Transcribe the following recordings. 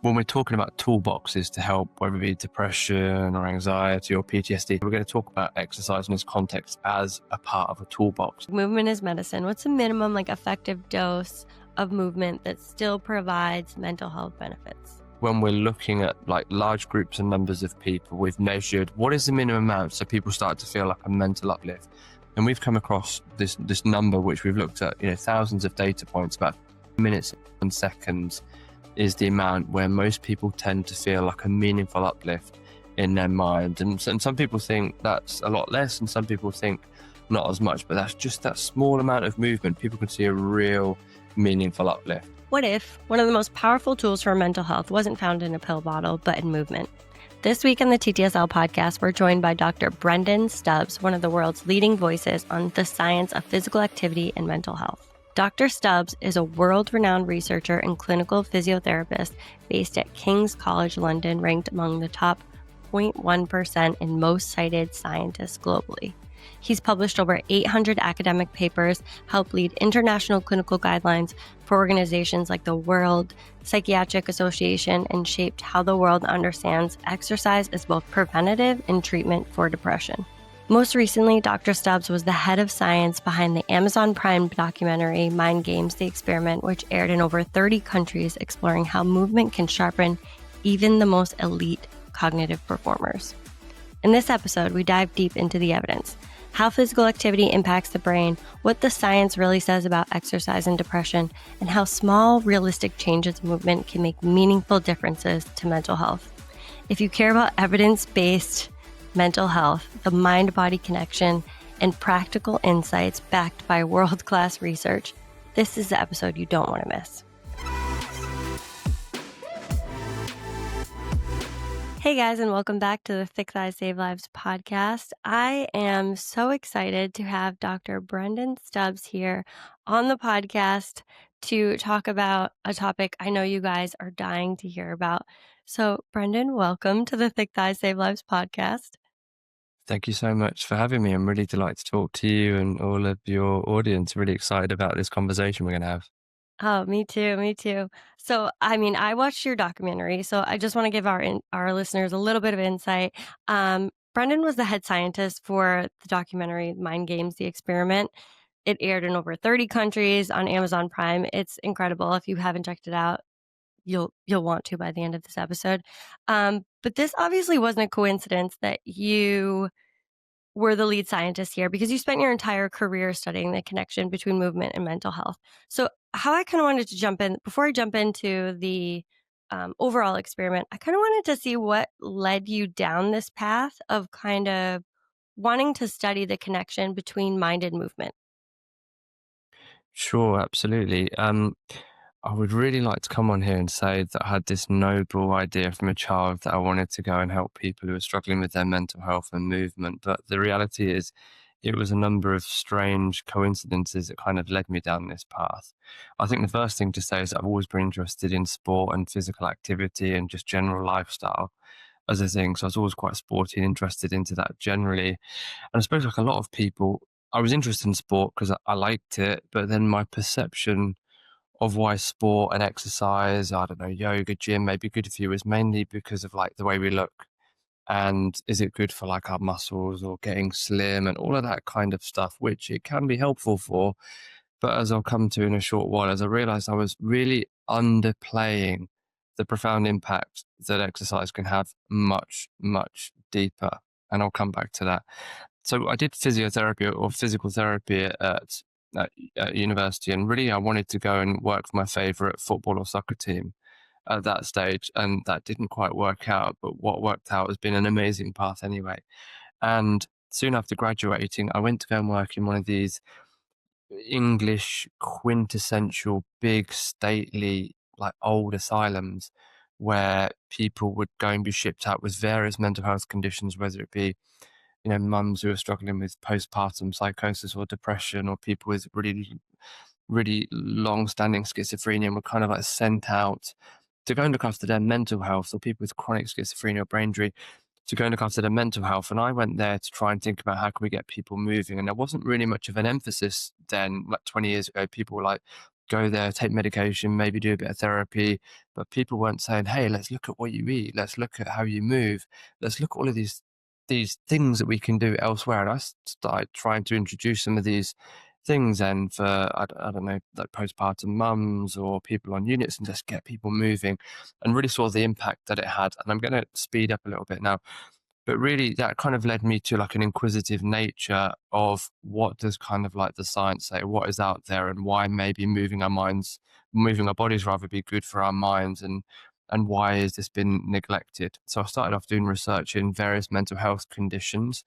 When we're talking about toolboxes to help, whether it be depression or anxiety or PTSD, we're going to talk about exercise in this context as a part of a toolbox. Movement is medicine. What's a minimum effective dose of movement that still provides mental health benefits? When we're looking at large groups and numbers of people, we've measured what is the minimum amount so people start to feel like a mental uplift. And we've come across this number, which we've looked at, thousands of data points, about minutes and seconds is the amount where most people tend to feel like a meaningful uplift in their mind. And some people think that's a lot less, and some people think not as much, but that's just that small amount of movement. People can see a real meaningful uplift. What if one of the most powerful tools for mental health wasn't found in a pill bottle, but in movement? This week on the TTSL podcast, we're joined by Dr. Brendon Stubbs, one of the world's leading voices on the science of physical activity and mental health. Dr. Stubbs is a world-renowned researcher and clinical physiotherapist based at King's College London, ranked among the top 0.1% in most cited scientists globally. He's published over 800 academic papers, helped lead international clinical guidelines for organizations like the World Psychiatric Association, and shaped how the world understands exercise as both preventative and treatment for depression. Most recently, Dr. Stubbs was the head of science behind the Amazon Prime documentary Mind Games: The Experiment, which aired in over 30 countries, exploring how movement can sharpen even the most elite cognitive performers. In this episode, we dive deep into the evidence, how physical activity impacts the brain, what the science really says about exercise and depression, and how small, realistic changes in movement can make meaningful differences to mental health. If you care about evidence-based mental health, the mind-body connection, and practical insights backed by world-class research, this is the episode you don't want to miss. Hey guys, and welcome back to the Thick Thighs Save Lives podcast. I am so excited to have Dr. Brendon Stubbs here on the podcast to talk about a topic I know you guys are dying to hear about. So, Brendon, welcome to the Thick Thighs Save Lives podcast. Thank you so much for having me. I'm really delighted to talk to you and all of your audience. Really excited about this conversation we're going to have. Oh, me too. So, I watched your documentary, so I just want to give our listeners a little bit of insight. Brendon was the head scientist for the documentary Mind Games: The Experiment. It aired in over 30 countries on Amazon Prime. It's incredible. If you haven't checked it out, you'll want to by the end of this episode. But this obviously wasn't a coincidence that you were the lead scientist here, because you spent your entire career studying the connection between movement and mental health. So how I kind of wanted to jump in, before I jump into the overall experiment, I kind of wanted to see what led you down this path of kind of wanting to study the connection between mind and movement. Sure, absolutely. I would really like to come on here and say that I had this noble idea from a child that I wanted to go and help people who are struggling with their mental health and movement. But the reality is, it was a number of strange coincidences that kind of led me down this path. I think the first thing to say is that I've always been interested in sport and physical activity and just general lifestyle as a thing. So I was always quite sporty and interested into that generally. And I suppose, like a lot of people, I was interested in sport because I liked it, but then my perception of why sport and exercise, I don't know, yoga, gym may be good for you is mainly because of the way we look. And is it good for our muscles or getting slim and all of that kind of stuff, which it can be helpful for. But as I'll come to in a short while, as I realized I was really underplaying the profound impact that exercise can have much, much deeper. And I'll come back to that. So I did physiotherapy or physical therapy at university, and really I wanted to go and work for my favorite football or soccer team at that stage, and that didn't quite work out, but what worked out has been an amazing path anyway. And soon after graduating, I went to go and work in one of these English quintessential big stately old asylums where people would go and be shipped out with various mental health conditions, whether it be mums who are struggling with postpartum psychosis or depression, or people with really, really long-standing schizophrenia, and were kind of sent out to go and look after their mental health, or people with chronic schizophrenia or brain injury to go and look after their mental health. And I went there to try and think about how can we get people moving. And there wasn't really much of an emphasis then, 20 years ago. People were go there, take medication, maybe do a bit of therapy. But people weren't saying, hey, let's look at what you eat. Let's look at how you move. Let's look at all of these things that we can do elsewhere. And I started trying to introduce some of these things then for, I don't know, like postpartum mums or people on units, and just get people moving, and really saw the impact that it had. And I'm going to speed up a little bit now, but really that kind of led me to like an inquisitive nature of what does kind of like the science say, what is out there, and why maybe moving our bodies rather be good for our minds, and why has this been neglected. So I started off doing research in various mental health conditions,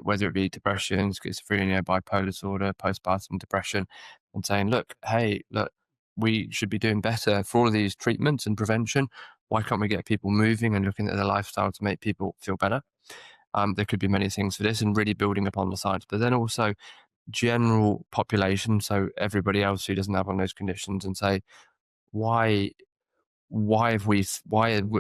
whether it be depression, schizophrenia, bipolar disorder, postpartum depression, and saying, look, hey, look, we should be doing better for all of these treatments and prevention. Why can't we get people moving and looking at their lifestyle to make people feel better? There could be many things for this, and really building upon the science, but then also general population, so everybody else who doesn't have one of those conditions, and say, why why as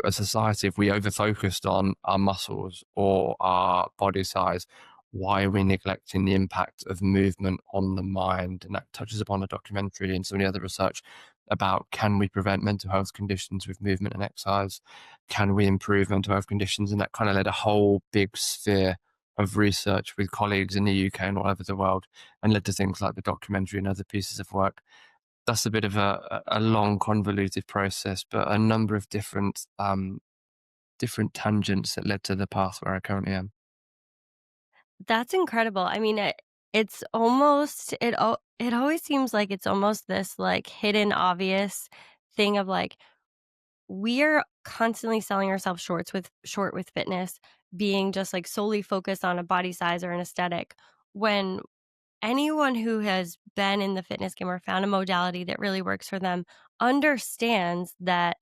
a society, if we over focused on our muscles or our body size, why are we neglecting the impact of movement on the mind? And that touches upon a documentary and so many other research about, can we prevent mental health conditions with movement and exercise? Can we improve mental health conditions? And that kind of led a whole big sphere of research with colleagues in the UK and all over the world, and led to things like the documentary and other pieces of work. That's a bit of a long, convoluted process, but a number of different tangents that led to the path where I currently am. That's incredible. I mean, it's almost it always seems like it's almost this, like, hidden obvious thing of, like, we're constantly selling ourselves short with fitness, being just, like, solely focused on a body size or an aesthetic, when anyone who has been in the fitness game or found a modality that really works for them understands that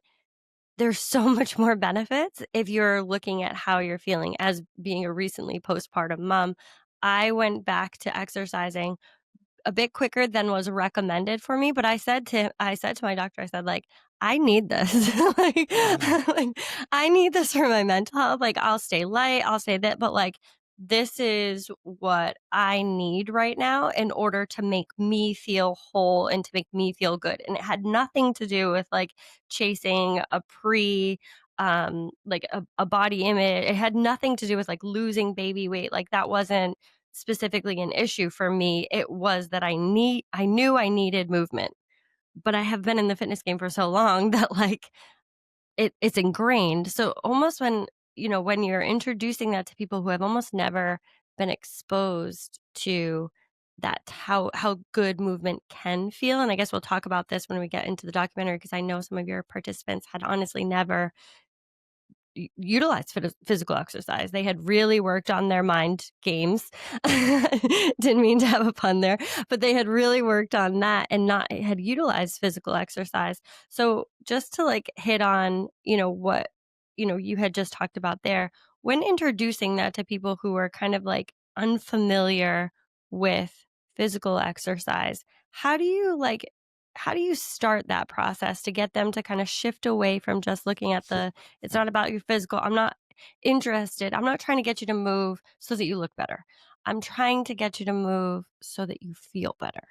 there's so much more benefits if you're looking at how you're feeling. As being a recently postpartum mom, I went back to exercising a bit quicker than was recommended for me, but I said to my doctor, I said, like, "I need this." Like Mm. like, "I need this for my mental health." Like, I'll stay light, I'll stay that, but, like, this is what I need right now in order to make me feel whole and to make me feel good. And it had nothing to do with, like, chasing a like, a body image. It had nothing to do with, like, losing baby weight. Like, that wasn't specifically an issue for me. It was that I knew I needed movement, but I have been in the fitness game for so long that, like, it's ingrained. So almost when, when you're introducing that to people who have almost never been exposed to that, how good movement can feel. And I guess we'll talk about this when we get into the documentary, because I know some of your participants had honestly never utilized physical exercise. They had really worked on their mind games. Didn't mean to have a pun there, but they had really worked on that and not had utilized physical exercise. So just to, like, hit on, what, you had just talked about there, when introducing that to people who are kind of like unfamiliar with physical exercise, how do you like how do you start that process to get them to kind of shift away from just looking at the, it's not about your physical. I'm not interested. I'm not trying to get you to move so that you look better. I'm trying to get you to move so that you feel better.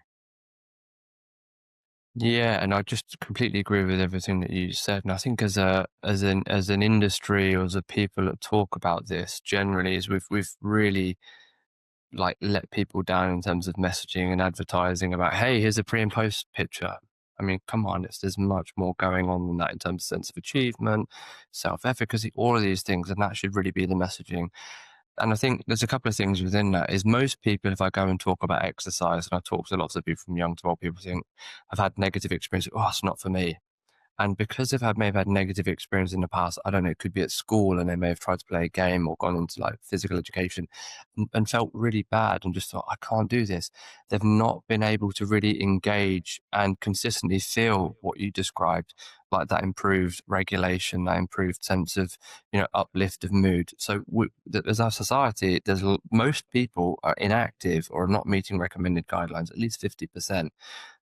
Yeah, and I just completely agree with everything that you said. And I think as an industry, or as a people that talk about this generally, is we've really like let people down in terms of messaging and advertising about, hey, here's a pre and post picture. I mean, come on, there's much more going on than that in terms of sense of achievement, self-efficacy, all of these things, and that should really be the messaging. And I think there's a couple of things within that. Is most people, if I go and talk about exercise, and I talk to lots of people from young to old, people think I've had negative experience. Oh, it's not for me. And because they've may have had negative experience in the past, I don't know, it could be at school, and they may have tried to play a game or gone into like physical education, and felt really bad and just thought, I can't do this. They've not been able to really engage and consistently feel what you described, like that improved regulation, that improved sense of, uplift of mood. So as our society, most people are inactive or not meeting recommended guidelines, at least 50%.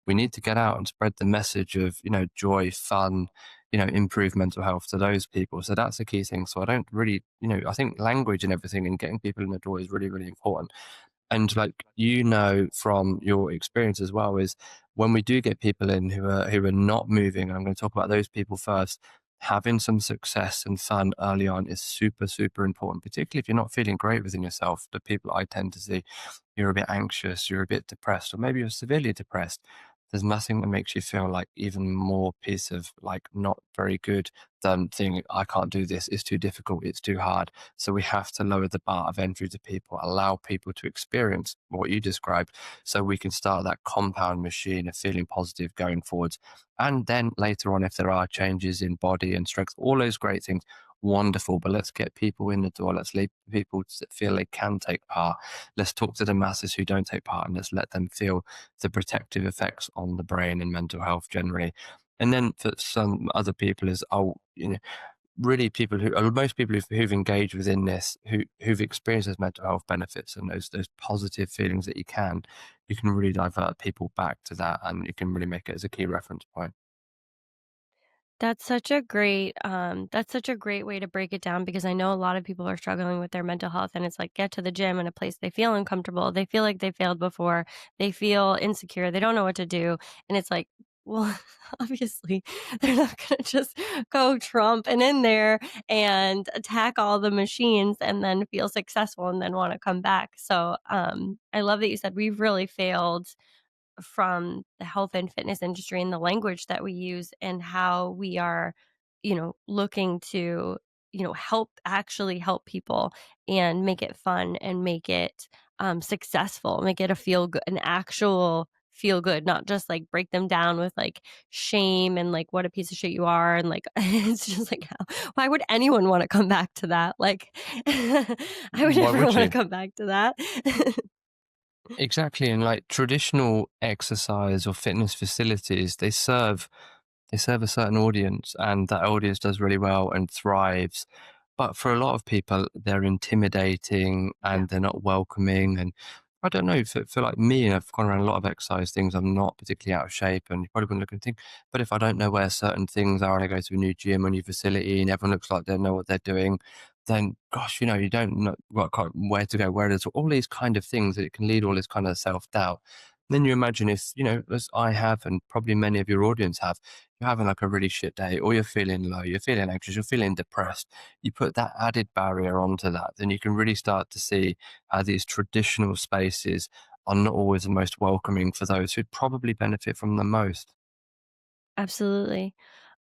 We need to get out and spread the message of, joy, fun, improve mental health to those people. So that's a key thing. So I don't really, I think language and everything and getting people in the door is really, really important. And like, from your experience as well, is when we do get people in who are not moving, I'm going to talk about those people first. Having some success and fun early on is super, super important, particularly if you're not feeling great within yourself. The people I tend to see, you're a bit anxious, you're a bit depressed, or maybe you're severely depressed. There's nothing that makes you feel like even more piece of like not very good than thinking, I can't do this, it's too difficult, it's too hard. So we have to lower the bar of entry to people, allow people to experience what you described, so we can start that compound machine of feeling positive going forwards. And then later on, if there are changes in body and strength, all those great things, wonderful. But let's get people in the door. Let's let people feel they can take part. Let's talk to the masses who don't take part, and let's let them feel the protective effects on the brain and mental health generally. And then for some other people is, oh, really people most people who've engaged within this, who've experienced those mental health benefits and those positive feelings that you can really divert people back to that, and you can really make it as a key reference point. That's such a great way to break it down because I know a lot of people are struggling with their mental health and it's like get to the gym in a place they feel uncomfortable, they feel like they failed before, they feel insecure, they don't know what to do. And it's like, well, obviously they're not gonna just go trump and in there and attack all the machines and then feel successful and then want to come back. So I love that you said we've really failed from the health and fitness industry and the language that we use and how we are, looking to, actually help people and make it fun and make it successful, make it a feel good, an actual feel good, not just like break them down with like shame and like what a piece of shit you are. And like, it's just like, why would anyone want to come back to that? Like, I would Why never would want to you? come back to that. Exactly. And like traditional exercise or fitness facilities, they serve a certain audience, and that audience does really well and thrives. But for a lot of people, they're intimidating Yeah. and they're not welcoming. And I don't know, for like me, and I've gone around a lot of exercise things, I'm not particularly out of shape, and you probably wouldn't look and think, but if I don't know where certain things are and I go to a new gym or new facility and everyone looks like they know what they're doing, then gosh, you don't know where to go, where to, all these kind of things that it can lead all this kind of self-doubt. Then you imagine if, as I have, and probably many of your audience have, you're having like a really shit day, or you're feeling low, you're feeling anxious, you're feeling depressed, you put that added barrier onto that, then you can really start to see how these traditional spaces are not always the most welcoming for those who'd probably benefit from them most. Absolutely.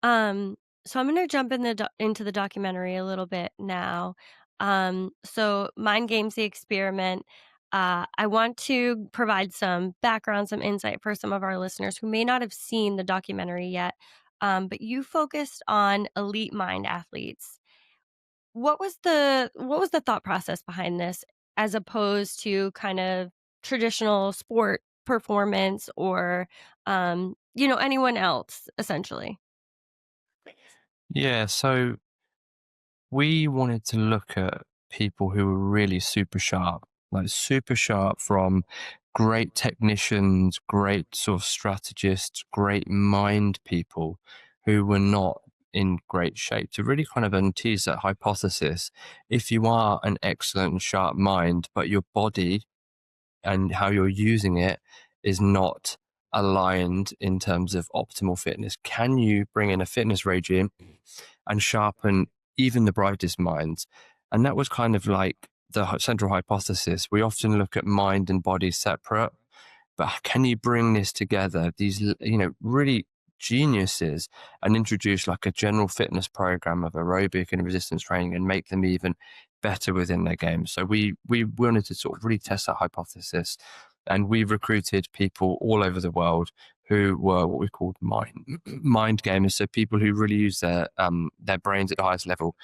Um, so I'm gonna jump into the documentary a little bit now. So Mind Games: The Experiment. I want to provide some background, some insight for some of our listeners who may not have seen the documentary yet. But you focused on elite mind athletes. What was the thought process behind this, as opposed to kind of traditional sport performance or anyone else essentially? Yeah, so we wanted to look at people who were really super sharp, like super sharp, from great technicians, great sort of strategists, great mind people who were not in great shape, to really kind of untease that hypothesis. If you are an excellent and sharp mind, but your body and how you're using it is not aligned in terms of optimal fitness, can you bring in a fitness regime and sharpen even the brightest minds? And that was kind of like the central hypothesis. We often look at mind and body separate, but can you bring this together, these, really geniuses, and introduce like a general fitness program of aerobic and resistance training and make them even better within their game? So we wanted to sort of really test that hypothesis, and we recruited people all over the world who were what we called mind gamers. So people who really use their brains at the highest level,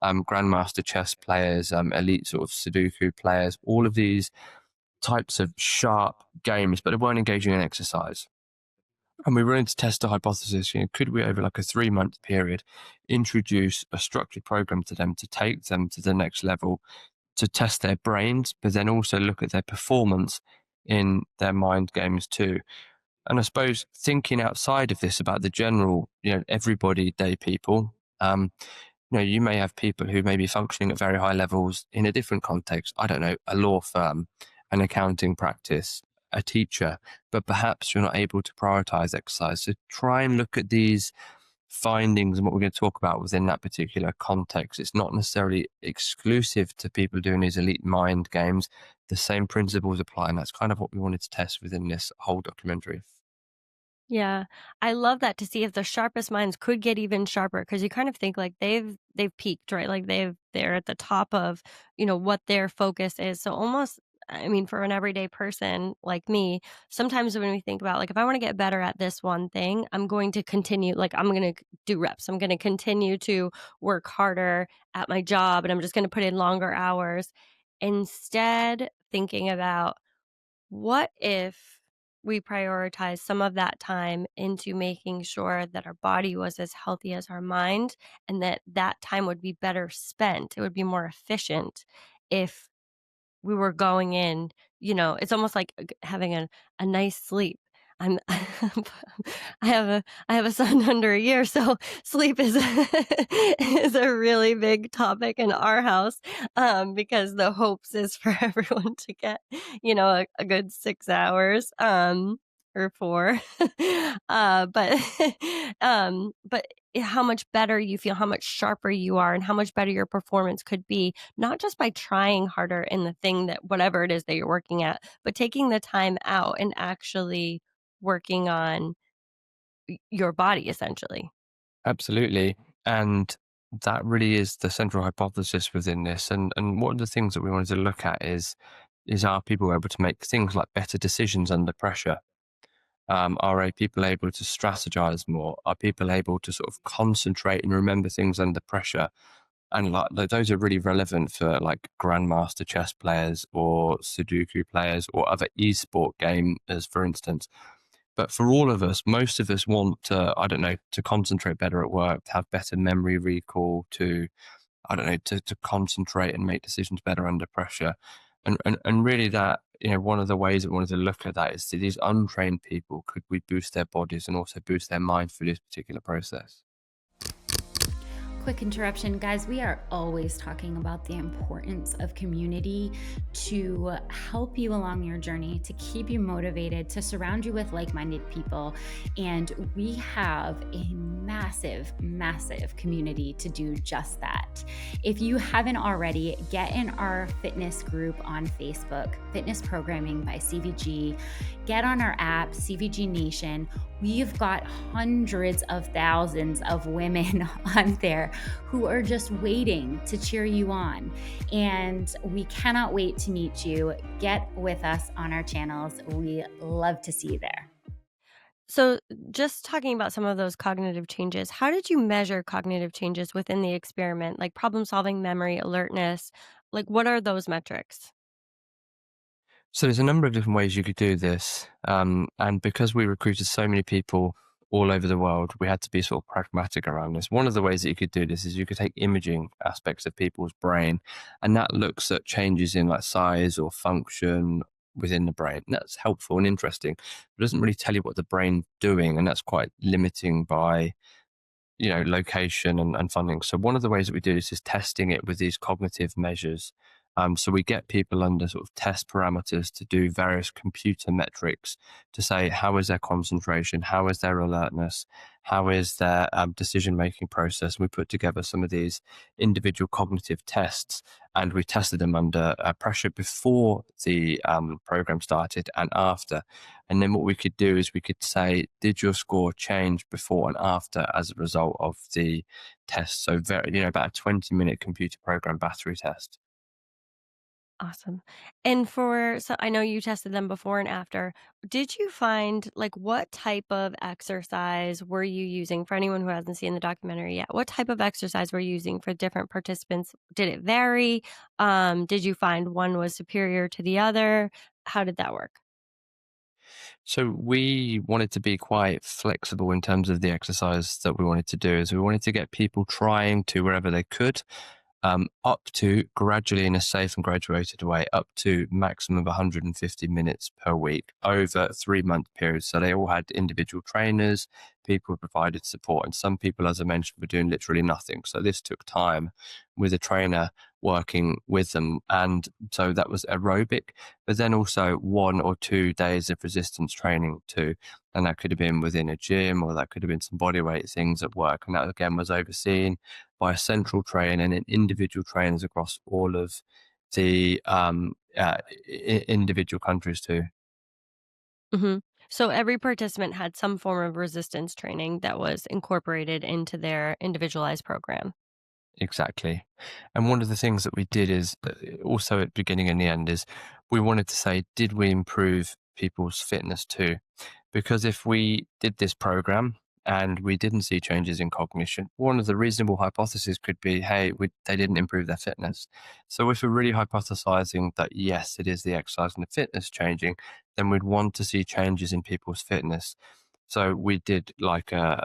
grandmaster chess players, elite sort of Sudoku players, all of these types of sharp games, but they weren't engaging in exercise. And we wanted to test a hypothesis, could we, over like a 3 month period, introduce a structured program to them to take them to the next level, to test their brains, but then also look at their performance in their mind games too. And I suppose thinking outside of this about the general, everybody day people, you may have people who may be functioning at very high levels in a different context. I don't know, a law firm, an accounting practice, a teacher, but perhaps you're not able to prioritize exercise. So try and look at these findings and what we're going to talk about within that particular context. It's not necessarily exclusive to people doing these elite mind games. The same principles apply, and that's kind of what we wanted to test within this whole documentary. Yeah, I love that, to see if the sharpest minds could get even sharper, because you kind of think like they've peaked, right? Like they're at the top of, what their focus is. So almost, I mean, for an everyday person like me, sometimes when we think about like, if I want to get better at this one thing, I'm going to continue, like I'm going to do reps. I'm going to continue to work harder at my job, and I'm just going to put in longer hours, instead thinking about, what if we prioritize some of that time into making sure that our body was as healthy as our mind, and that that time would be better spent? It would be more efficient if we were going in, it's almost like having a nice sleep. I'm I have a son under a year, so sleep is is a really big topic in our house, because the hopes is for everyone to get, a good 6 hours, or 4. But, but how much better you feel, how much sharper you are, and how much better your performance could be, not just by trying harder in the thing, that whatever it is that you're working at, but taking the time out and actually working on your body, essentially. Absolutely. And that really is the central hypothesis within this. And one of the things that we wanted to look at is are people able to make things like better decisions under pressure? People able to strategize more? Are people able to sort of concentrate and remember things under pressure? And those are really relevant for like grandmaster chess players or Sudoku players or other esport gamers, for instance. But for all of us, most of us want to, I don't know, to concentrate better at work, to have better memory recall, to, I don't know, to concentrate and make decisions better under pressure. And really that, one of the ways that we wanted to look at that is to these untrained people, could we boost their bodies and also boost their mind through this particular process? Quick interruption, guys. We are always talking about the importance of community to help you along your journey, to keep you motivated, to surround you with like-minded people. And we have a massive, massive community to do just that. If you haven't already, get in our fitness group on Facebook, Fitness Programming by CVG. Get on our app, CVG Nation. We've got hundreds of thousands of women on there who are just waiting to cheer you on. And we cannot wait to meet you. Get with us on our channels. We love to see you there. So, just talking about some of those cognitive changes, how did you measure cognitive changes within the experiment, like problem solving, memory, alertness? Like, what are those metrics? So there's a number of different ways you could do this. And because we recruited so many people all over the world, we had to be sort of pragmatic around this. One of the ways that you could do this is you could take imaging aspects of people's brain, and that looks at changes in like size or function within the brain. And that's helpful and interesting, but it doesn't really tell you what the brain's doing. And that's quite limiting by location and funding. So one of the ways that we do this is testing it with these cognitive measures. So we get people under sort of test parameters to do various computer metrics to say, how is their concentration? How is their alertness? How is their decision-making process? And we put together some of these individual cognitive tests, and we tested them under pressure before the program started and after. And then what we could do is we could say, did your score change before and after as a result of the test? So about a 20-minute computer program battery test. Awesome. So I know you tested them before and after. Did you find, like, what type of exercise were you using, for anyone who hasn't seen the documentary yet? What type of exercise were you using for different participants? Did it vary? Did you find one was superior to the other? How did that work? So we wanted to be quite flexible in terms of the exercise that we wanted to do. Is we wanted to get people trying to wherever they could, up to gradually in a safe and graduated way, up to maximum of 150 minutes per week over a 3-month period. So they all had individual trainers, people who provided support, and some people, as I mentioned, were doing literally nothing. So this took time with a trainer working with them. And so that was aerobic, but then also 1 or 2 days of resistance training too. And that could have been within a gym, or that could have been some bodyweight things at work. And that again was overseen by a central trainer and then individual trainers across all of the individual countries too. Hmm. So every participant had some form of resistance training that was incorporated into their individualized program. Exactly. And one of the things that we did is also at beginning and the end is we wanted to say, did we improve people's fitness too? Because if we did this program and we didn't see changes in cognition, one of the reasonable hypotheses could be, hey, they didn't improve their fitness. So if we're really hypothesizing that, yes, it is the exercise and the fitness changing, then we'd want to see changes in people's fitness. So we did like a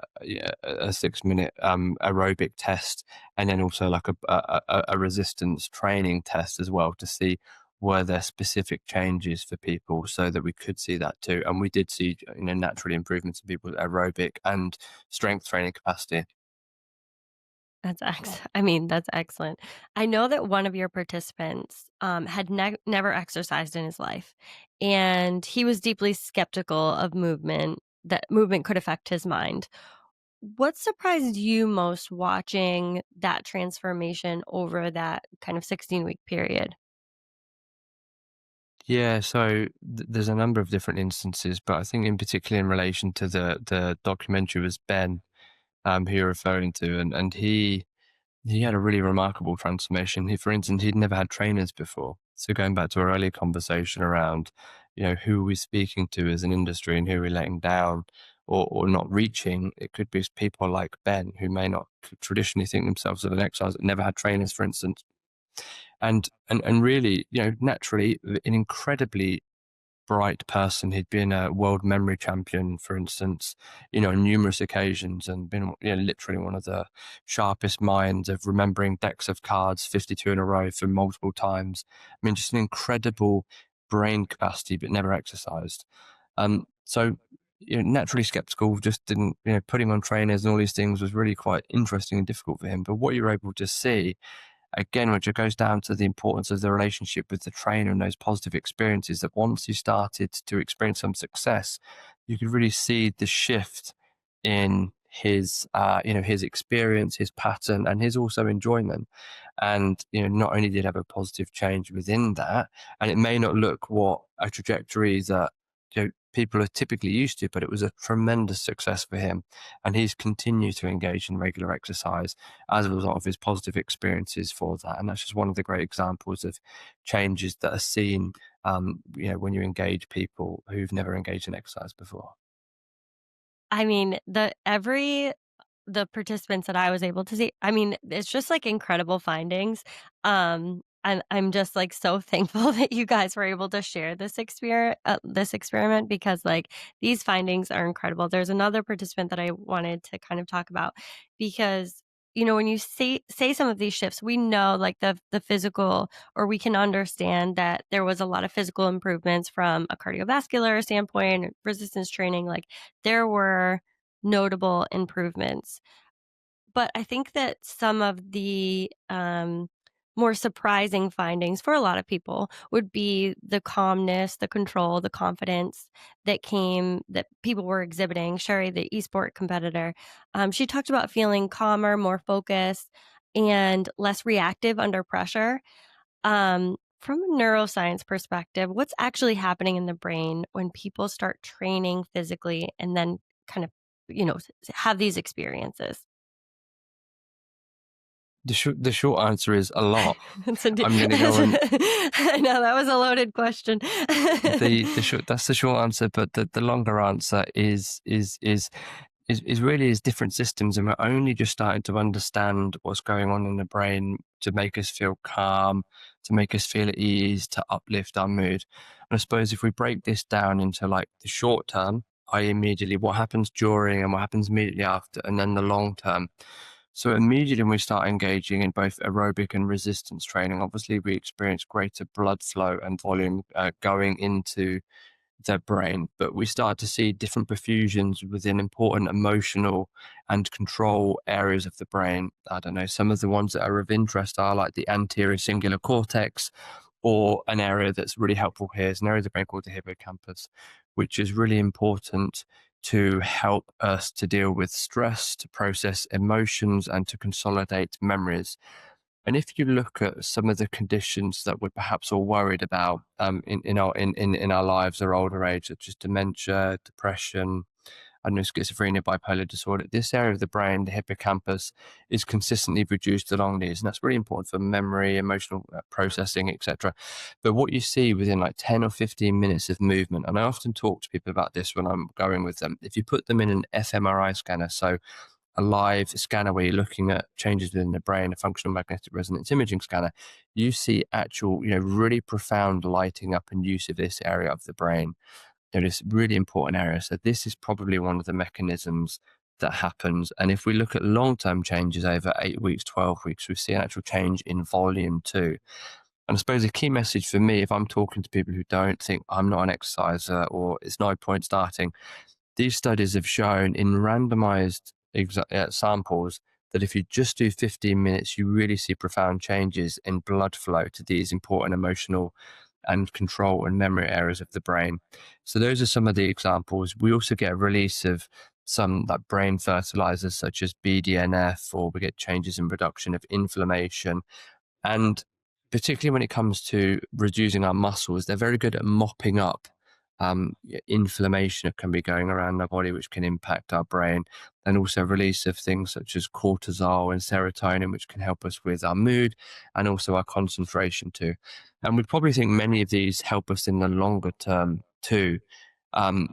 6 minute aerobic test, and then also like a resistance training test as well to see were there specific changes for people, so that we could see that too. And we did see, naturally improvements in people's aerobic and strength training capacity. I mean, that's excellent. I know that one of your participants had never exercised in his life, and he was deeply skeptical of movement, that movement could affect his mind. What surprised you most watching that transformation over that kind of 16-week period? Yeah, so there's a number of different instances, but I think in particular in relation to the documentary was Ben, who you're referring to, and he had a really remarkable transformation. For instance, he'd never had trainers before. So going back to our earlier conversation around, who are we speaking to as an industry and who are we letting down or not reaching, it could be people like Ben who may not traditionally think themselves as an exercise, that never had trainers, for instance. And really, naturally, an incredibly bright person. He'd been a world memory champion, for instance, on numerous occasions, and been, literally one of the sharpest minds of remembering decks of cards, 52 in a row for multiple times. I mean, just an incredible brain capacity, but never exercised. So, naturally skeptical, just didn't, putting on trainers and all these things was really quite interesting and difficult for him. But what you're able to see again, which goes down to the importance of the relationship with the trainer and those positive experiences, that once you started to experience some success, you could really see the shift in his experience, his pattern, and his also enjoyment. And, not only did he have a positive change within that, and it may not look what a trajectory that, people are typically used to, but it was a tremendous success for him. And he's continued to engage in regular exercise as a result of his positive experiences for that. And that's just one of the great examples of changes that are seen, when you engage people who've never engaged in exercise before. I mean, the participants that I was able to see, I mean, it's just, like, incredible findings, and I'm just, like, so thankful that you guys were able to share this experiment because, like, these findings are incredible. There's another participant that I wanted to kind of talk about because, when you say some of these shifts, we know, like, the physical, or we can understand that there was a lot of physical improvements from a cardiovascular standpoint, resistance training, like, there were notable improvements. But I think that some of the, more surprising findings for a lot of people would be the calmness, the control, the confidence that people were exhibiting. Sherry, the esport competitor, she talked about feeling calmer, more focused, and less reactive under pressure. From a neuroscience perspective, what's actually happening in the brain when people start training physically and then kind of, have these experiences? The short answer is a lot. It's a d I'm going to go on I know that was a loaded question. the short. That's the short answer, but the longer answer is really is different systems, and we're only just starting to understand what's going on in the brain to make us feel calm, to make us feel at ease, to uplift our mood. And I suppose if we break this down into like the short term, I immediately what happens during and what happens immediately after, and then the long term. So immediately when we start engaging in both aerobic and resistance training, obviously we experience greater blood flow and volume going into their brain, but we start to see different perfusions within important emotional and control areas of the brain. I don't know, some of the ones that are of interest are like the anterior cingulate cortex, or an area that's really helpful here is an area of the brain called the hippocampus, which is really important to help us to deal with stress, to process emotions, and to consolidate memories. And if you look at some of the conditions that we're perhaps all worried about in our lives or older age, such as dementia, depression, I don't know, schizophrenia, bipolar disorder, this area of the brain, the hippocampus, is consistently reduced along these. And that's really important for memory, emotional processing, etc. But what you see within like 10 or 15 minutes of movement, and I often talk to people about this when I'm going with them, if you put them in an fMRI scanner, so a live scanner where you're looking at changes within the brain, a functional magnetic resonance imaging scanner, you see actual, really profound lighting up and use of this area of the brain. This really important area. So this is probably one of the mechanisms that happens. And if we look at long-term changes over 8 weeks, 12 weeks, we see an actual change in volume too. And I suppose a key message for me, if I'm talking to people who don't think I'm not an exerciser or it's no point starting, these studies have shown in randomized samples that if you just do 15 minutes, you really see profound changes in blood flow to these important emotional and control and memory areas of the brain. So those are some of the examples. We also get a release of some like brain fertilizers such as BDNF, or we get changes in reduction of inflammation. And particularly when it comes to reducing our muscles, they're very good at mopping up inflammation that can be going around our body, which can impact our brain, and also release of things such as cortisol and serotonin, which can help us with our mood and also our concentration too. And we probably think many of these help us in the longer term too. And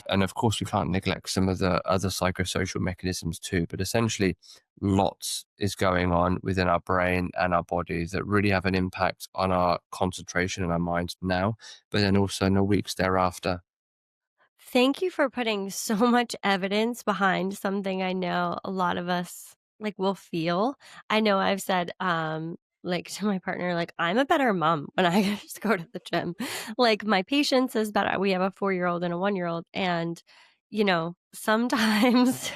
of course, we can't neglect some of the other psychosocial mechanisms too. But essentially, lots is going on within our brain and our body that really have an impact on our concentration and our minds now, but then also in the weeks thereafter. Thank you for putting so much evidence behind something I know a lot of us like will feel. I know I've said like to my partner, like I'm a better mom when I just go to the gym. Like my patience is better. We have a 4-year old and a 1-year old, and sometimes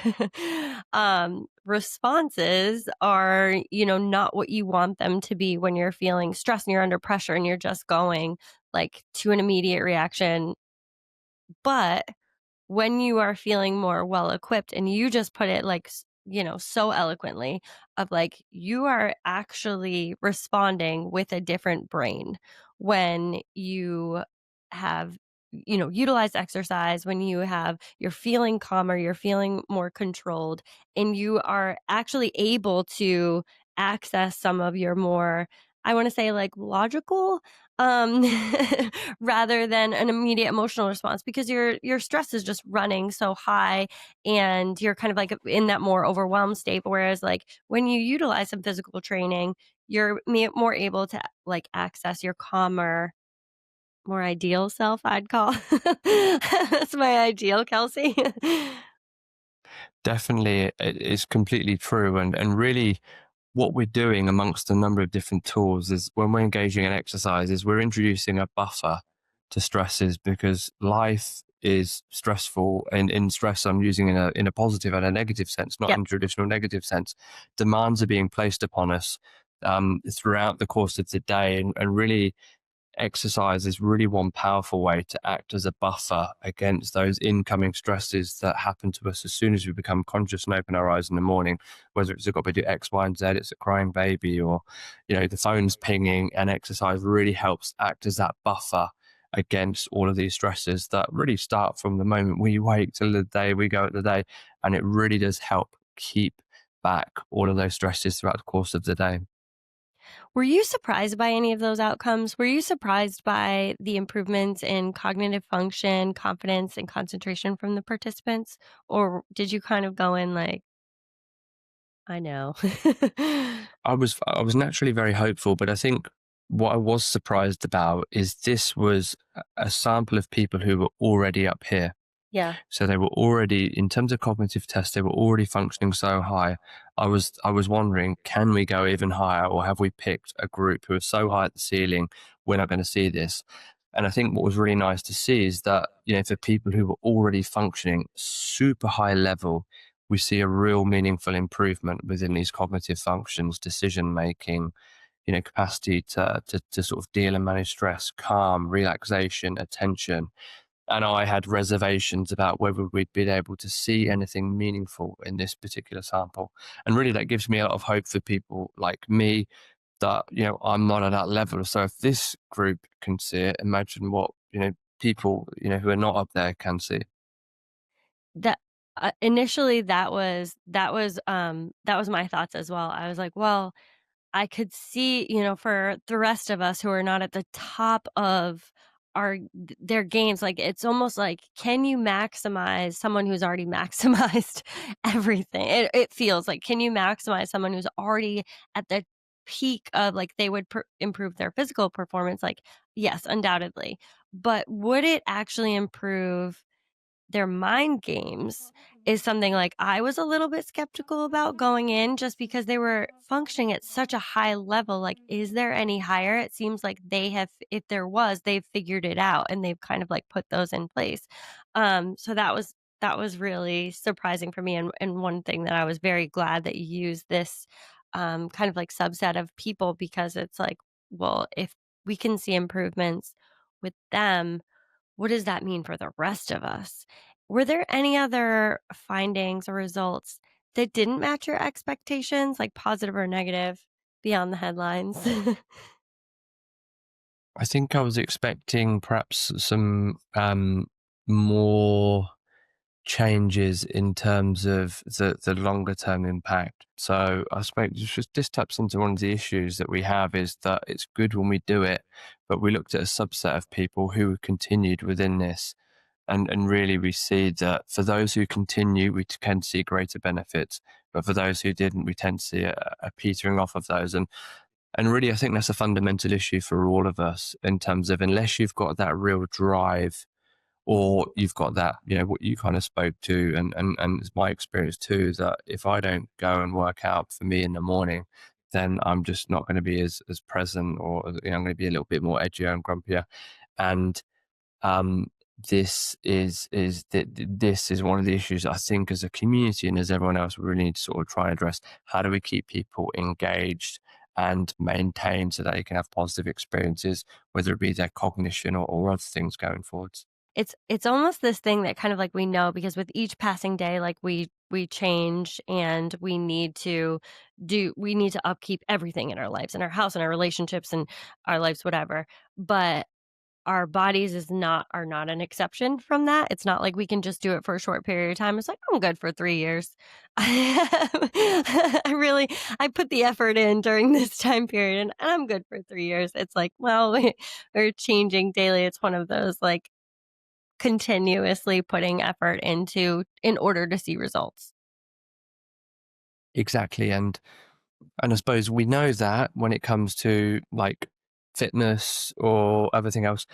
responses are, not what you want them to be when you're feeling stressed and you're under pressure and you're just going like to an immediate reaction. But when you are feeling more well equipped, and you just put it like, so eloquently, of like, you are actually responding with a different brain when you have, utilized exercise, when you're feeling calmer, you're feeling more controlled, and you are actually able to access some of your more, I want to say, like, logical, um rather than an immediate emotional response, because your stress is just running so high, and you're kind of like in that more overwhelmed state. Whereas like when you utilize some physical training, you're more able to like access your calmer, more ideal self, I'd call. That's my ideal, Kelsey. Definitely, it is completely true. And really, what we're doing amongst a number of different tools is when we're engaging in exercise is we're introducing a buffer to stresses, because life is stressful, and in stress I'm using in a positive and a negative sense, not Yep. in traditional negative sense. Demands are being placed upon us throughout the course of the day, and really exercise is really one powerful way to act as a buffer against those incoming stresses that happen to us as soon as we become conscious and open our eyes in the morning, whether it's got to do X, Y, and Z, it's a crying baby, or, the phone's pinging. And exercise really helps act as that buffer against all of these stresses that really start from the moment we wake till the day we go at the day. And it really does help keep back all of those stresses throughout the course of the day. Were you surprised by any of those outcomes? Were you surprised by the improvements in cognitive function, confidence, and concentration from the participants? Or did you kind of go in like, I know? I was naturally very hopeful, but I think what I was surprised about is this was a sample of people who were already up here. Yeah. So they were already, in terms of cognitive tests, they were already functioning so high. I was wondering, can we go even higher, or have we picked a group who are so high at the ceiling, we're not going to see this? And I think what was really nice to see is that, for people who were already functioning super high level, we see a real meaningful improvement within these cognitive functions, decision making, capacity to sort of deal and manage stress, calm, relaxation, attention. And I had reservations about whether we'd been able to see anything meaningful in this particular sample. And really, that gives me a lot of hope for people like me that, I'm not at that level. So if this group can see it, imagine what, people, who are not up there can see. That initially that was my thoughts as well. I was like, well, I could see, for the rest of us who are not at the top of their games, like, it's almost like, can you maximize someone who's already maximized everything? It feels like, can you maximize someone who's already at the peak of, like, they would improve their physical performance? Like, yes, undoubtedly. But would it actually improve their mind games is something, like, I was a little bit skeptical about going in just because they were functioning at such a high level. Like, is there any higher? It seems like they have, if there was, they've figured it out and they've kind of, like, put those in place. So that was really surprising for me, and one thing that I was very glad that you used this, kind of like subset of people, because it's like, well, if we can see improvements with them, what does that mean for the rest of us? Were there any other findings or results that didn't match your expectations, like positive or negative, beyond the headlines? I think I was expecting perhaps some more changes in terms of the longer term impact. So I suppose this taps into one of the issues that we have, is that it's good when we do it, but we looked at a subset of people who continued within this. And really, we see that for those who continue, we can see greater benefits. But for those who didn't, we tend to see a petering off of those. And really, I think that's a fundamental issue for all of us, in terms of, unless you've got that real drive, or you've got that, what you kind of spoke to, and it's my experience too, that if I don't go and work out for me in the morning, then I'm just not going to be as present, or I'm going to be a little bit more edgier and grumpier. And um, this is one of the issues I think, as a community and as everyone else, we really need to sort of try and address. How do we keep people engaged and maintained so that they can have positive experiences, whether it be their cognition, or other things going forwards? It's almost this thing that kind of, like, we know, because with each passing day, like, we change, and we need to upkeep everything in our lives, in our house, in our relationships, and our lives, whatever. But our bodies are not an exception from that. It's not like we can just do it for a short period of time. It's like, I'm good for 3 years. I put the effort in during this time period, and I'm good for 3 years. It's like, well, we're changing daily. It's one of those, like, continuously putting effort into in order to see results. Exactly. And I suppose we know that when it comes to, like, fitness or everything else,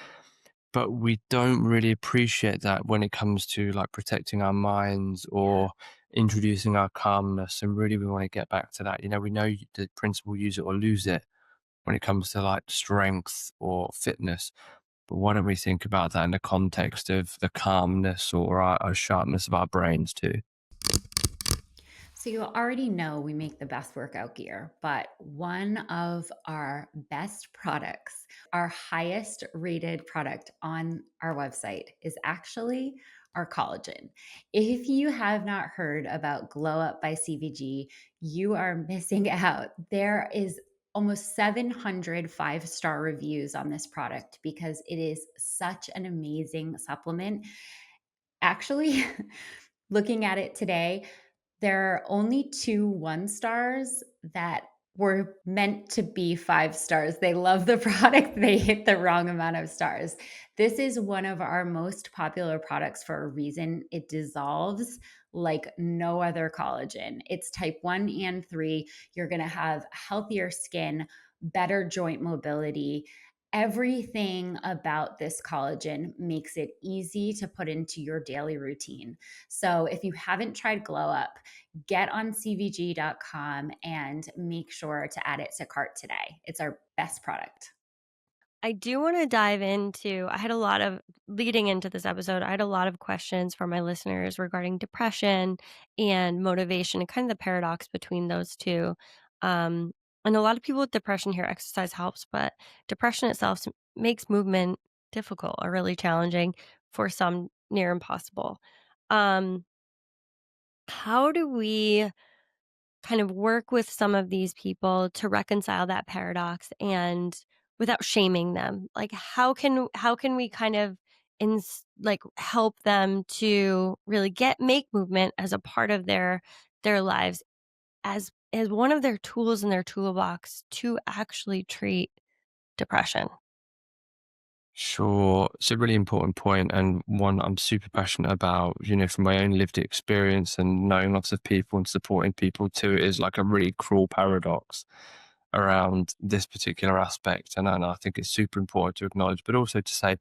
but we don't really appreciate that when it comes to, like, protecting our minds or introducing our calmness. And really, we want to get back to that. We know the principle, use it or lose it, when it comes to, like, strength or fitness. But why don't we think about that in the context of the calmness or our sharpness of our brains too? So, you already know we make the best workout gear, but one of our best products, our highest rated product on our website, is actually our collagen. If you have not heard about Glow Up by CVG, you are missing out. There is almost 700 five-star reviews on this product because it is such an amazing supplement. Actually, looking at it today, there are only 2 one-stars that were meant to be 5 stars. They love the product, they hit the wrong amount of stars. This is one of our most popular products for a reason. It dissolves like no other collagen. It's type 1 and 3. You're gonna have healthier skin, better joint mobility. Everything about this collagen makes it easy to put into your daily routine. So if you haven't tried Glow Up, get on cvg.com and make sure to add it to cart today. It's our best product. I do want to dive into, I had a lot of, leading into this episode, I had a lot of questions from my listeners regarding depression and motivation and kind of the paradox between those two. Um, and a lot of people with depression hear exercise helps, but depression itself makes movement difficult or really challenging, for some near impossible. Um, how do we kind of work with some of these people to reconcile that paradox and without shaming them? Like how can we kind of like help them to really get make movement as a part of their lives, as one of their tools in their toolbox to actually treat depression? Sure. It's a really important point and one I'm super passionate about, from my own lived experience and knowing lots of people and supporting people too, is like a really cruel paradox around this particular aspect. And I think it's super important to acknowledge, but also to say,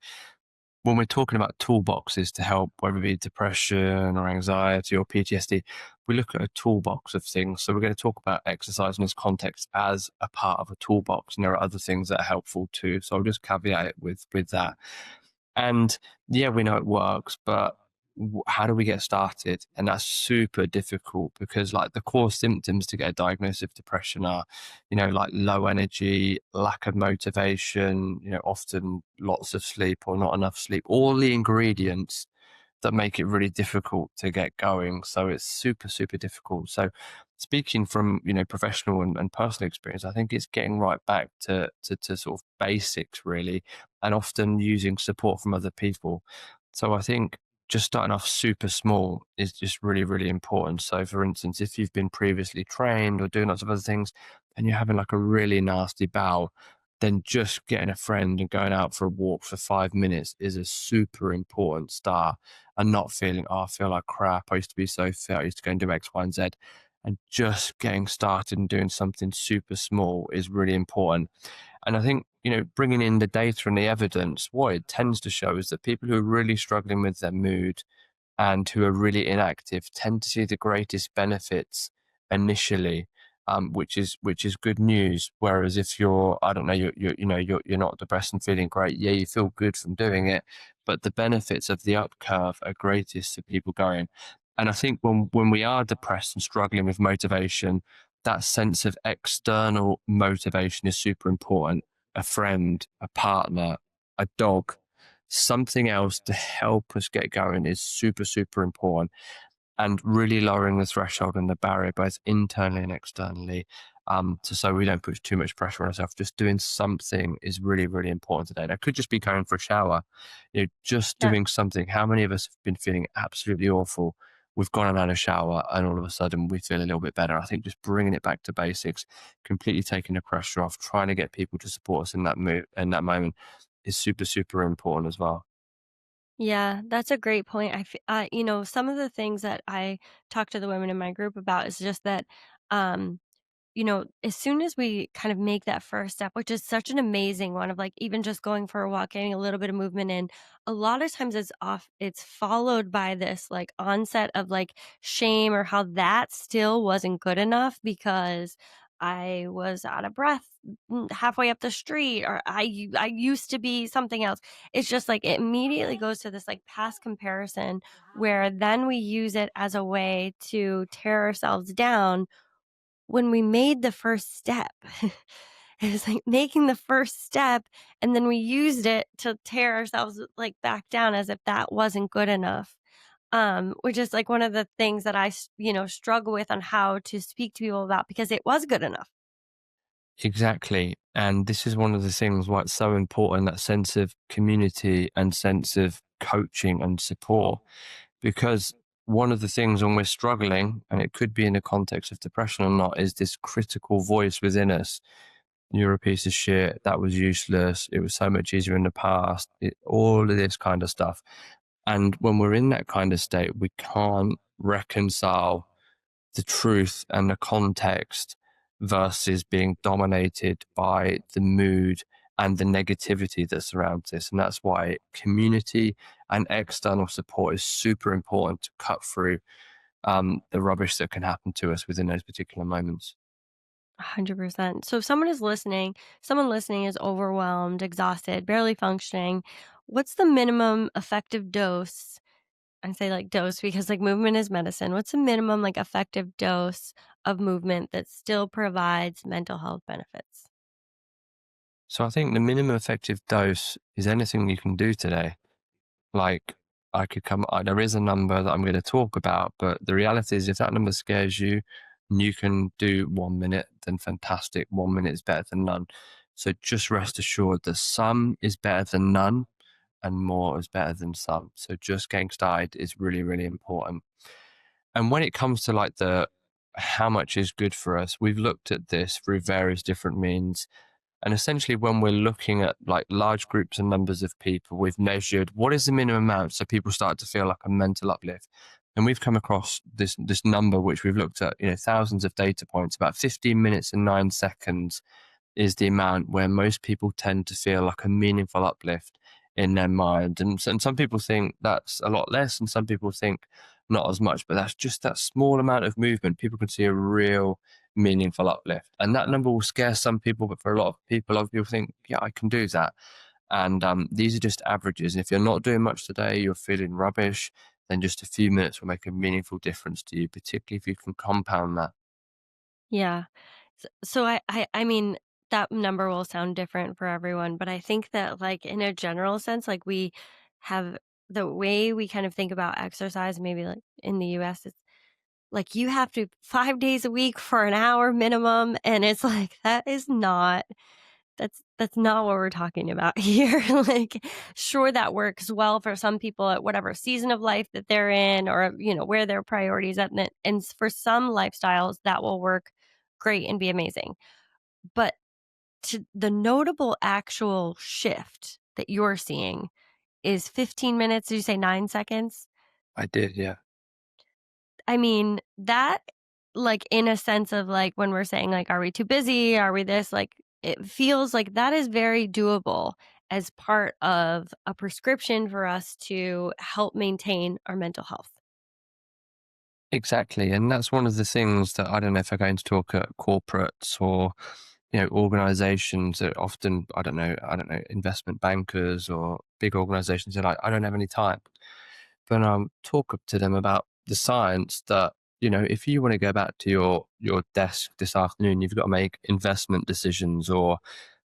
when we're talking about toolboxes to help, whether it be depression or anxiety or PTSD, we look at a toolbox of things. So we're going to talk about exercise in this context as a part of a toolbox, and there are other things that are helpful too. So I'll just caveat it with that. And yeah, we know it works, but how do we get started? And that's super difficult because, like, the core symptoms to get a diagnosis of depression are, like low energy, lack of motivation, often lots of sleep or not enough sleep, all the ingredients that make it really difficult to get going. So it's super, super difficult. So speaking from, professional and personal experience, I think it's getting right back to sort of basics really, and often using support from other people. So I think just starting off super small is just really, really important. So for instance, if you've been previously trained or doing lots of other things and you're having like a really nasty bout, then just getting a friend and going out for a walk for 5 minutes is a super important start, and not feeling, oh, I feel like crap. I used to be so fit. I used to go and do X, Y, and Z. And just getting started and doing something super small is really important. And I think, bringing in the data and the evidence, what it tends to show is that people who are really struggling with their mood and who are really inactive tend to see the greatest benefits initially, which is good news. Whereas if you're, I don't know, you're not depressed and feeling great, yeah, you feel good from doing it, but the benefits of the up curve are greatest to people going. And I think when we are depressed and struggling with motivation, that sense of external motivation is super important. A friend, a partner, a dog, something else to help us get going is super, super important. And really lowering the threshold and the barrier, both internally and externally, so we don't put too much pressure on ourselves. Just doing something is really, really important today. That could just be going for a shower, just Yeah. doing something. How many of us have been feeling absolutely awful? We've gone and had a shower, and all of a sudden we feel a little bit better. I think just bringing it back to basics, completely taking the pressure off, trying to get people to support us in that moment is super, super important as well. Yeah, that's a great point. Some of the things that I talk to the women in my group about is just that, um, as soon as we kind of make that first step, which is such an amazing one of like even just going for a walk, getting a little bit of movement in, a lot of times it's followed by this like onset of like shame or how that still wasn't good enough because I was out of breath halfway up the street, or I used to be something else. It's just like it immediately goes to this like past comparison where then we use it as a way to tear ourselves down when we made the first step. It was like making the first step, and then we used it to tear ourselves like back down as if that wasn't good enough. Which is like one of the things that struggle with on how to speak to people about because it was good enough. Exactly. And this is one of the things why it's so important, that sense of community and sense of coaching and support. Because one of the things when we're struggling, and it could be in the context of depression or not, is this critical voice within us. You're a piece of shit. That was useless. It was so much easier in the past. All of this kind of stuff. And when we're in that kind of state, we can't reconcile the truth and the context versus being dominated by the mood and the negativity that surrounds this. And that's why community and external support is super important to cut through the rubbish that can happen to us within those particular moments. 100%. So if someone listening is overwhelmed, exhausted, barely functioning, what's the minimum effective dose? I say like dose because like movement is medicine. What's the minimum like effective dose of movement that still provides mental health benefits? So I think the minimum effective dose is anything you can do today. Like I could come, there is a number that I'm going to talk about, but the reality is if that number scares you and you can do 1 minute, then fantastic. 1 minute is better than none. So just rest assured that some is better than none and more is better than some. So just getting started is really, really important. And when it comes to like the how much is good for us, we've looked at this through various different means. And essentially, when we're looking at like large groups and numbers of people, we've measured what is the minimum amount so people start to feel like a mental uplift. And we've come across this number, which we've looked at, thousands of data points, about 15 minutes and 9 seconds is the amount where most people tend to feel like a meaningful uplift in their mind. And some people think that's a lot less, and some people think not as much, but that's just that small amount of movement. People can see a real meaningful uplift. And that number will scare some people, but for a lot of people think, yeah, I can do that. And these are just averages. And if you're not doing much today, you're feeling rubbish, then just a few minutes will make a meaningful difference to you, particularly if you can compound that. Yeah. So I mean, that number will sound different for everyone, but I think that like in a general sense, like we have the way we kind of think about exercise, maybe like in the US, it's like you have to 5 days a week for an hour minimum. And it's like that is not that's not what we're talking about here. Like, sure, that works well for some people at whatever season of life that they're in or, where their priorities at. And for some lifestyles, that will work great and be amazing. But to the notable actual shift that you're seeing is 15 minutes. Did you say 9 seconds? I did, yeah. I mean, that, like, in a sense of, like, when we're saying, like, "Are we too busy? Are we this?" Like, it feels like that is very doable as part of a prescription for us to help maintain our mental health. Exactly. And that's one of the things that I don't know if I'm going to talk at corporates or, organizations that often, I don't know, investment bankers or big organizations are like, I don't have any time. But talk up to them about the science that, if you want to go back to your desk this afternoon, you've got to make investment decisions or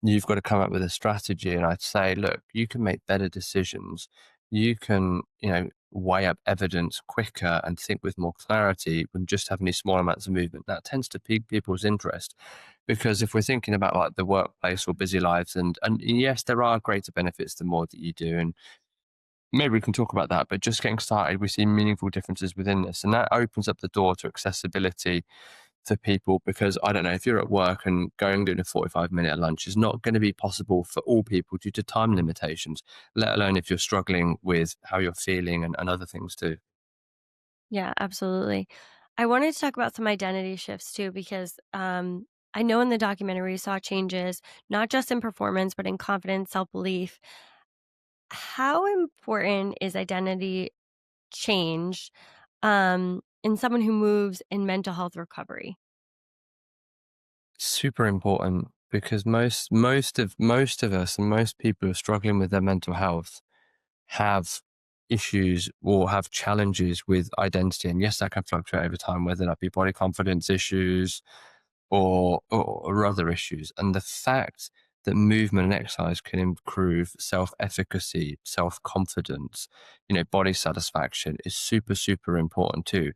you've got to come up with a strategy. And I'd say, look, you can make better decisions. You can, weigh up evidence quicker and think with more clarity when just having these small amounts of movement. That tends to pique people's interest because if we're thinking about like the workplace or busy lives, and yes, there are greater benefits the more that you do, and maybe we can talk about that. But just getting started, we see meaningful differences within this, and that opens up the door to accessibility for people because I don't know if you're at work and going doing a 45-minute lunch is not going to be possible for all people due to time limitations, let alone if you're struggling with how you're feeling and other things too. Yeah, absolutely. I wanted to talk about some identity shifts too, because I know in the documentary we saw changes, not just in performance, but in confidence, self belief. How important is identity change in someone who moves in mental health recovery? Super important because most of us and most people who are struggling with their mental health have issues or have challenges with identity. And yes, that can fluctuate over time, whether that be body confidence issues or other issues. And the fact that movement and exercise can improve self-efficacy, self-confidence, body satisfaction is super, super important too.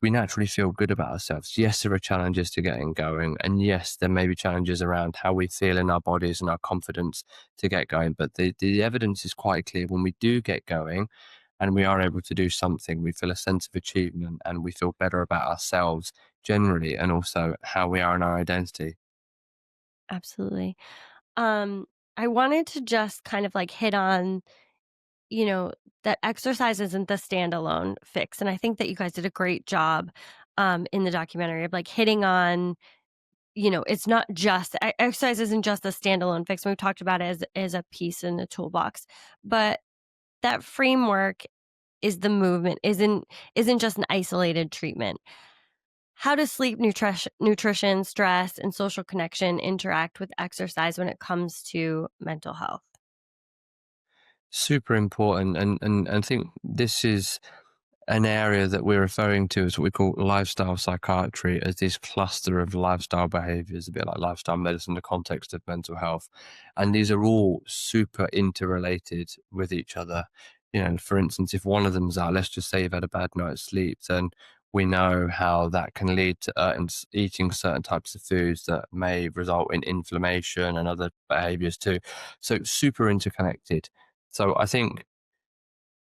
We naturally feel good about ourselves. Yes, there are challenges to getting going. And yes, there may be challenges around how we feel in our bodies and our confidence to get going. But the evidence is quite clear when we do get going and we are able to do something, we feel a sense of achievement and we feel better about ourselves generally and also how we are in our identity. Absolutely. Um, I wanted to just kind of like hit on, you know, that exercise isn't the standalone fix. And I think that you guys did a great job in the documentary of like hitting on, it's not just exercise isn't just a standalone fix. We've talked about it as a piece in the toolbox, but that framework is the movement isn't just an isolated treatment. How does sleep, nutrition, stress, and social connection interact with exercise when it comes to mental health? Super important, and I think this is an area that we're referring to as what we call lifestyle psychiatry, as this cluster of lifestyle behaviors, a bit like lifestyle medicine in the context of mental health. And these are all super interrelated with each other. For instance, if one of them's out, let's just say you've had a bad night's sleep, then we know how that can lead to eating certain types of foods that may result in inflammation and other behaviors too. So super interconnected. So I think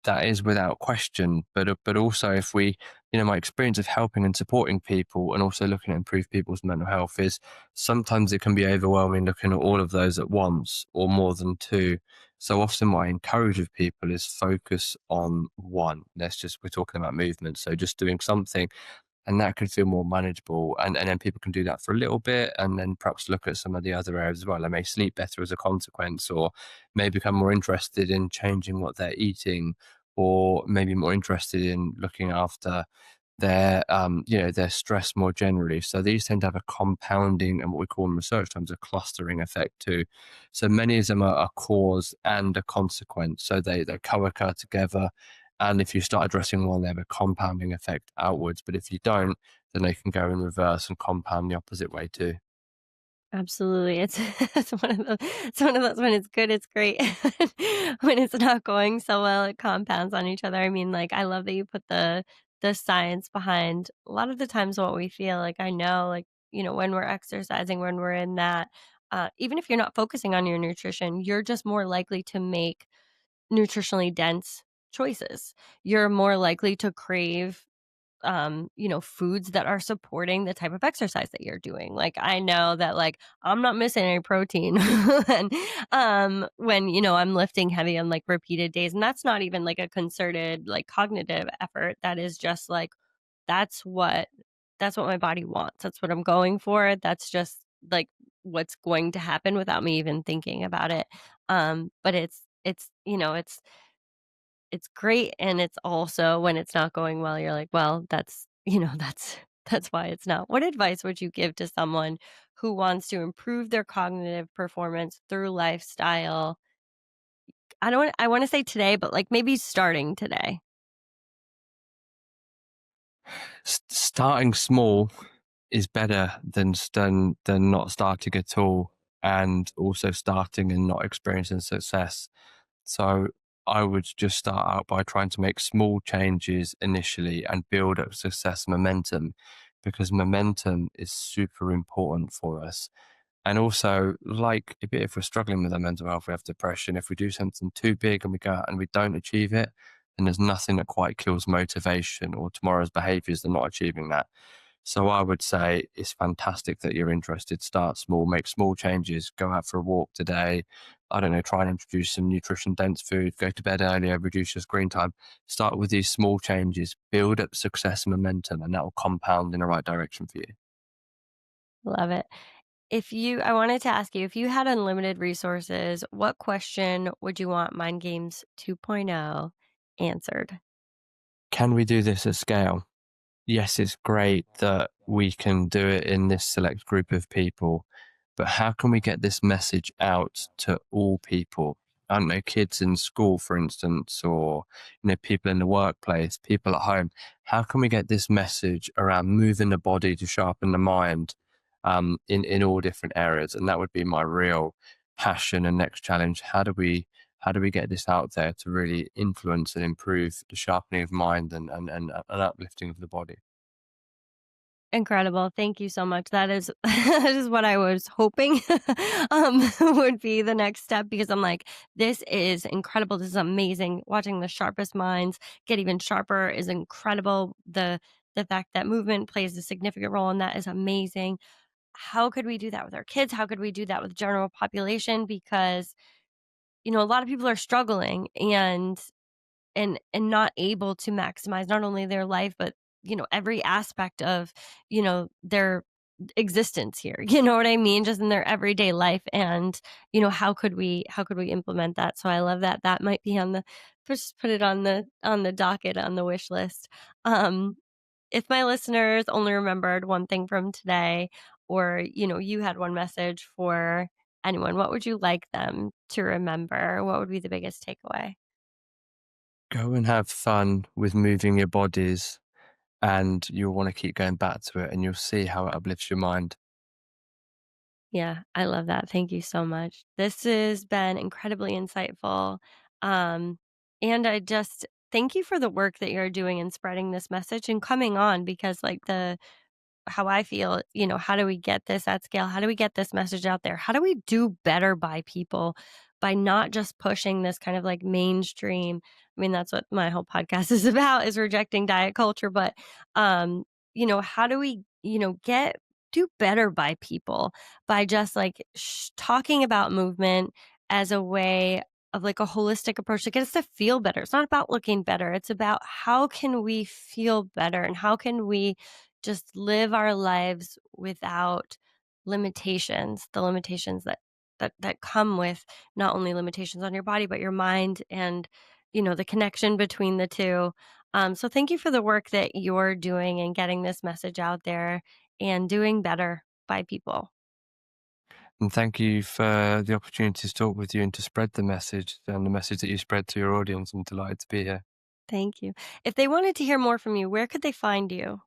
that is without question. But also, if we, my experience of helping and supporting people, and also looking to improve people's mental health, is sometimes it can be overwhelming looking at all of those at once or more than two. So often, what I encourage of people is focus on one. We're talking about movement, so just doing something, and that can feel more manageable. And then people can do that for a little bit, and then perhaps look at some of the other areas as well. They may sleep better as a consequence, or may become more interested in changing what they're eating, or maybe more interested in looking after their stress more generally. So these tend to have a compounding and what we call in research terms a clustering effect too. So many of them are a cause and a consequence. So they co-occur together. And if you start addressing one, they have a compounding effect outwards. But if you don't, then they can go in reverse and compound the opposite way too. Absolutely. It's it's one of those when it's good, it's great. When it's not going so well, it compounds on each other. I mean, like, I love that you put the science behind a lot of the times what we feel. Like, I know, like, when we're exercising, when we're in that, even if you're not focusing on your nutrition, you're just more likely to make nutritionally dense choices. You're more likely to crave foods that are supporting the type of exercise that you're doing. Like, I know that, like, I'm not missing any protein and when, I'm lifting heavy on like repeated days. And that's not even like a concerted, like, cognitive effort. That is just like, that's what that's what my body wants. That's what I'm going for. That's just like what's going to happen without me even thinking about it. But it's great, and it's also when it's not going well, you're like, "Well, that's that's why it's not." What advice would you give to someone who wants to improve their cognitive performance through lifestyle? I wanna say today, but, like, maybe starting today. Starting small is better than not starting at all, and also starting and not experiencing success. So I would just start out by trying to make small changes initially and build up success momentum, because momentum is super important for us. And also, like a bit if we're struggling with our mental health, we have depression. If we do something too big and we go out and we don't achieve it, then there's nothing that quite kills motivation or tomorrow's behaviors than not achieving that. So I would say it's fantastic that you're interested. Start small, make small changes, go out for a walk today. I don't know, try and introduce some nutrition dense food, go to bed earlier, reduce your screen time. Start with these small changes, build up success and momentum, and that will compound in the right direction for you. Love it. I wanted to ask you, if you had unlimited resources, what question would you want Mind Games 2.0 answered? Can we do this at scale? Yes, it's great that we can do it in this select group of people, but how can we get this message out to all people? I don't know, kids in school, for instance, or people in the workplace, people at home. How can we get this message around moving the body to sharpen the mind, in all different areas? And that would be my real passion and next challenge. How do we get this out there to really influence and improve the sharpening of mind and an uplifting of the body? Incredible. Thank you so much. That is that is what I was hoping would be the next step, because I'm like, this is incredible. This is amazing. Watching the sharpest minds get even sharper is incredible. The fact that movement plays a significant role in that is amazing. How could we do that with our kids? How could we do that with general population? Because, a lot of people are struggling and not able to maximize not only their life, but every aspect of their existence here. You know what I mean? Just in their everyday life. And how could we implement that? So I love that. That might be on the just put it on the docket, on the wish list. um if my listeners only remembered one thing from today, or, you had one message for anyone, what would you like them to remember? What would be the biggest takeaway? Go and have fun with moving your bodies, and you'll want to keep going back to it, and you'll see how it uplifts your mind. Yeah, I love that. Thank you so much. This has been incredibly insightful. Um, and I just thank you for the work that you're doing in spreading this message and coming on because, like, how I feel, how do we get this at scale? How do we get this message out there? How do we do better by people by not just pushing this kind of like mainstream? I mean, that's what my whole podcast is about, is rejecting diet culture. But, how do we, do better by people by just like talking about movement as a way of like a holistic approach to get us to feel better. It's not about looking better. It's about how can we feel better and how can we just live our lives without limitations, the limitations that come with not only limitations on your body, but your mind and, the connection between the two. So thank you for the work that you're doing and getting this message out there and doing better by people. And thank you for the opportunity to talk with you and to spread the message and the message that you spread to your audience. I'm delighted to be here. Thank you. If they wanted to hear more from you, where could they find you?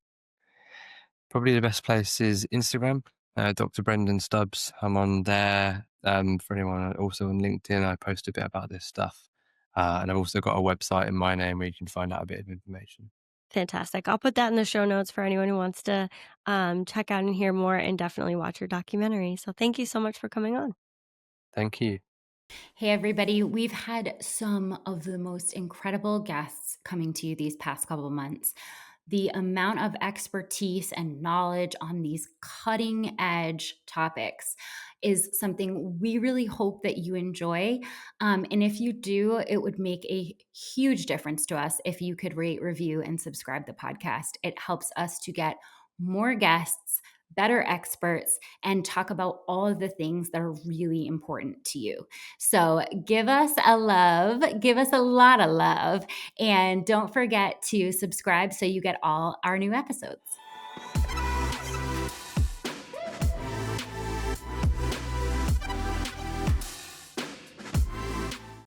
Probably the best place is Instagram, Dr. Brendon Stubbs. I'm on there for anyone. Also on LinkedIn, I post a bit about this stuff. And I've also got a website in my name where you can find out a bit of information. Fantastic. I'll put that in the show notes for anyone who wants to check out and hear more and definitely watch your documentary. So thank you so much for coming on. Thank you. Hey, everybody. We've had some of the most incredible guests coming to you these past couple of months. The amount of expertise and knowledge on these cutting edge topics is something we really hope that you enjoy. And if you do, it would make a huge difference to us if you could rate, review, and subscribe the podcast. It helps us to get more guests, better experts, and talk about all of the things that are really important to you. So give us a love, give us a lot of love, and don't forget to subscribe so you get all our new episodes.